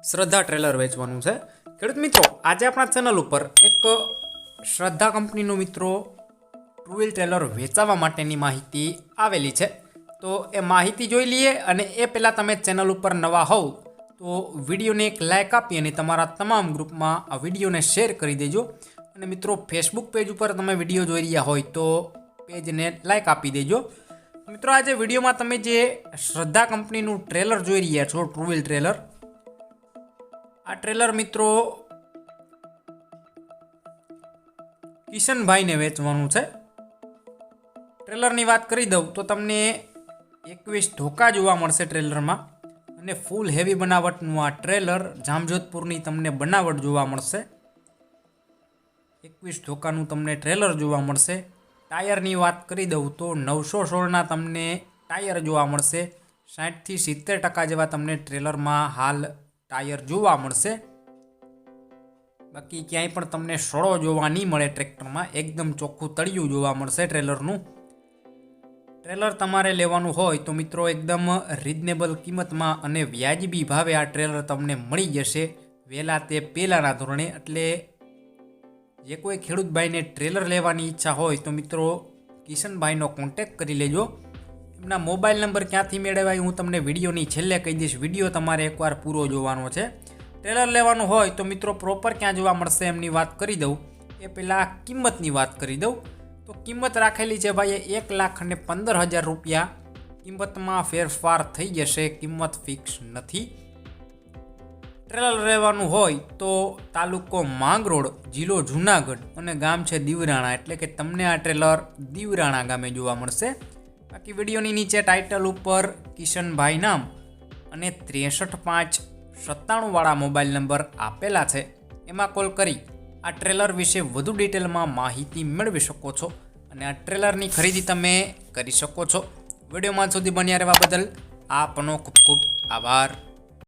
શ્રદ્ધા ટ્રેલર વેચવાનું છે। ખેડૂત મિત્રો, આજે આપણા ચેનલ ઉપર એક શ્રદ્ધા કંપનીનું મિત્રો ટુ વ્હીલ ટ્રેલર વેચાવા માટેની માહિતી આવેલી છે। તો એ માહિતી જોઈ લઈએ, અને એ પહેલાં તમે ચેનલ ઉપર નવા હોવ તો વિડીયોને એક લાઇક આપી અને તમારા તમામ ગ્રુપમાં આ વિડીયોને શેર કરી દેજો। અને મિત્રો, ફેસબુક પેજ ઉપર તમે વિડીયો જોઈ રહ્યા હોય તો પેજને લાઇક આપી દેજો। મિત્રો, આજે વિડીયોમાં તમે જે શ્રદ્ધા કંપનીનું ટ્રેલર જોઈ રહ્યા છો, ટુ વ્હીલ ટ્રેલર, આ ટ્રેલર મિત્રો કિશનભાઈને વેચવાનું છે। ટ્રેલરની વાત કરી દઉં તો તમને 21 ધોકા જોવા મળશે ટ્રેલરમાં, અને ફૂલ હેવી બનાવટનું આ ટ્રેલર જામજોધપુરની તમને બનાવટ જોવા મળશે। 21 ધોકાનું તમને ટ્રેલર જોવા મળશે। ટાયરની વાત કરી દઉં તો 916ના તમને ટાયર જોવા મળશે। 60 થી 70% જેવા તમને ટ્રેલરમાં હાલ ટાયર જોવા મળશે। બાકી ક્યાંય પણ તમને સડો જોવા નહીં મળે ટ્રેક્ટરમાં, એકદમ ચોખ્ખું તળિયું જોવા મળશે ટ્રેલરનું। ટ્રેલર તમારે લેવાનું હોય તો મિત્રો એકદમ રિઝનેબલ કિંમતમાં અને વ્યાજબી ભાવે આ ટ્રેલર તમને મળી જશે, વહેલા તે પહેલાંના ધોરણે। એટલે જે કોઈ ખેડૂતભાઈને ટ્રેલર લેવાની ઈચ્છા હોય તો મિત્રો કિશનભાઈનો કોન્ટેક્ટ કરી લેજો। એમના મોબાઈલ નંબર ક્યાંથી મેળવાય હું તમને વિડીયોની છેલ્લે કહી દઈશ, વિડીયો તમારે એકવાર પૂરો જોવાનો છે। ટ્રેલર લેવાનું હોય તો મિત્રો પ્રોપર ક્યાં જોવા મળશે એમની વાત કરી દઉં એ પહેલાં કિંમતની વાત કરી દઉં તો કિંમત રાખેલી છે ભાઈ 1,15,000 રૂપિયા। કિંમતમાં ફેરફાર થઈ જશે, કિંમત ફિક્સ નથી। ટ્રેલર લેવાનું હોય તો તાલુકો માંગરોળ, જિલ્લો જુનાગઢ અને ગામ છે દીવરાણા, એટલે કે તમને આ ટ્રેલર દીવરાણા ગામે જોવા મળશે। બાકી વિડીયોની નીચે ટાઇટલ ઉપર કિશનભાઈ નામ અને 63,597 વાળા મોબાઈલ નંબર આપેલા છે, એમાં કોલ કરી આ ટ્રેલર વિશે વધુ ડિટેલમાં માહિતી મેળવી શકો છો અને આ ટ્રેલરની ખરીદી તમે કરી શકો છો। વિડીયોમાં સુધી બન્યા રહેવા બદલ આપનો ખૂબ ખૂબ આભાર।